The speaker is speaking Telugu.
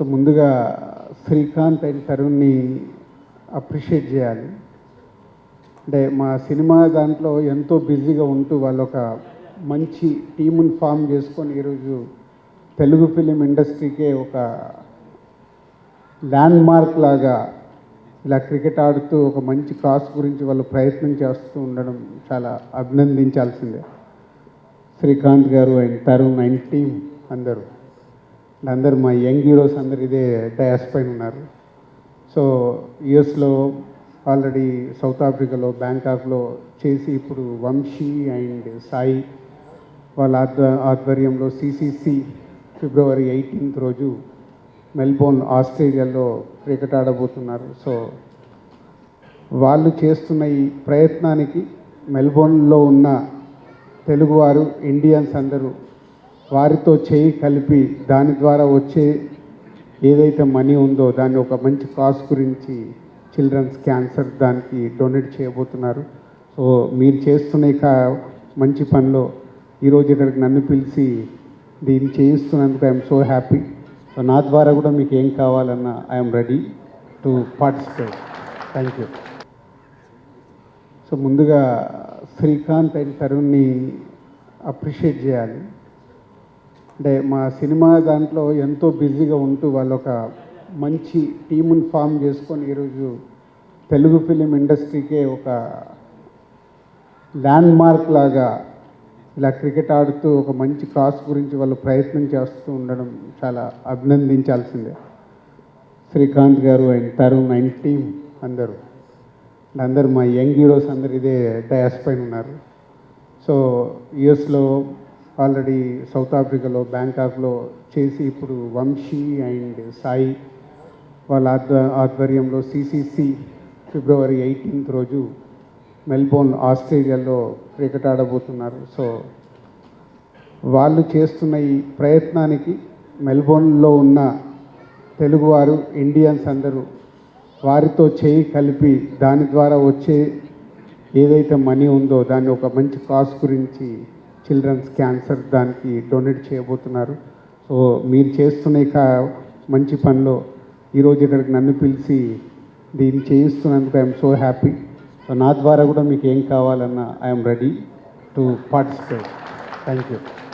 సో ముందుగా శ్రీకాంత్ అండ్ తరుణ్ని అప్రిషియేట్ చేయాలి. అంటే మా సినిమా దాంట్లో ఎంతో బిజీగా ఉంటూ వాళ్ళు ఒక మంచి టీముని ఫామ్ చేసుకొని ఈరోజు తెలుగు ఫిలిం ఇండస్ట్రీకే ఒక ల్యాండ్ మార్క్ లాగా ఇలా క్రికెట్ ఆడుతూ ఒక మంచి కాస్ గురించి వాళ్ళు ప్రయత్నం చేస్తూ ఉండడం చాలా అభినందించాల్సిందే. శ్రీకాంత్ గారు అండ్ తరుణ్ అండ్ టీమ్ అందరూ మా యంగ్ హీరోస్ అందరు ఇదే డయాస్ పైన ఉన్నారు. సో యుఎస్లో ఆల్రెడీ సౌత్ ఆఫ్రికాలో బ్యాంకాక్లో చేసి ఇప్పుడు వంశీ అండ్ సాయి వాళ్ళ ఆధ్వర్యంలో సిసిసి ఫిబ్రవరి 18th రోజు మెల్బోర్న్ ఆస్ట్రేలియాలో క్రికెట్ ఆడబోతున్నారు. సో వాళ్ళు చేస్తున్న ఈ ప్రయత్నానికి మెల్బోర్న్లో ఉన్న తెలుగువారు ఇండియన్స్ అందరూ వారితో చేయి కలిపి దాని ద్వారా వచ్చే ఏదైతే మనీ ఉందో దాన్ని ఒక మంచి కాస్ గురించి చిల్డ్రన్స్ క్యాన్సర్ దానికి డొనేట్ చేయబోతున్నారు. సో మీరు చేస్తున్న మంచి పనిలో ఈరోజు ఇక్కడికి నన్ను పిలిచి దీన్ని చేయిస్తున్నందుకు ఐఎమ్ సో హ్యాపీ. సో నా ద్వారా కూడా మీకు ఏం కావాలన్నా I'm ready to participate. Thank you. So ముందుగా శ్రీకాంత్ అండ్ తరుణ్ని అప్రిషియేట్ చేయాలి. అంటే మా సినిమా దాంట్లో ఎంతో బిజీగా ఉంటూ వాళ్ళు ఒక మంచి టీముని ఫామ్ చేసుకొని ఈరోజు తెలుగు ఫిలిం ఇండస్ట్రీకే ఒక ల్యాండ్ మార్క్ లాగా ఇలా క్రికెట్ ఆడుతూ ఒక మంచి కాస్ గురించి వాళ్ళు ప్రయత్నం చేస్తూ ఉండడం చాలా అభినందించాల్సిందే. శ్రీకాంత్ గారు అండ్ తరుణ్ అండ్ టీమ్ అందరూ మా యంగ్ హీరోస్ అందరు ఇదే డయాస్ పైన ఉన్నారు. సో యుఎస్లో ఆల్రెడీ సౌత్ ఆఫ్రికాలో బ్యాంకాక్లో చేసి ఇప్పుడు వంశీ అండ్ సాయి వాళ్ళ ఆధ్వర్యంలో సిసిసి ఫిబ్రవరి 18th రోజు మెల్బోర్న్ ఆస్ట్రేలియాలో క్రికెట్ ఆడబోతున్నారు. సో వాళ్ళు చేస్తున్న ఈ ప్రయత్నానికి మెల్బోర్న్లో ఉన్న తెలుగువారు ఇండియన్స్ అందరూ వారితో చేయి కలిపి దాని ద్వారా వచ్చే ఏదైతే మనీ ఉందో దాన్ని ఒక మంచి కాస్ గురించి చిల్డ్రన్స్ క్యాన్సర్ దానికి డొనేట్ చేయబోతున్నారు. సో మీరు చేస్తున్న మంచి పనిలో ఈరోజు ఇక్కడికి నన్ను పిలిచి దీన్ని చేయిస్తున్నందుకు ఐఎమ్ సో హ్యాపీ. సో నా ద్వారా కూడా మీకు ఏం కావాలన్నా I'm ready to participate. Thank you.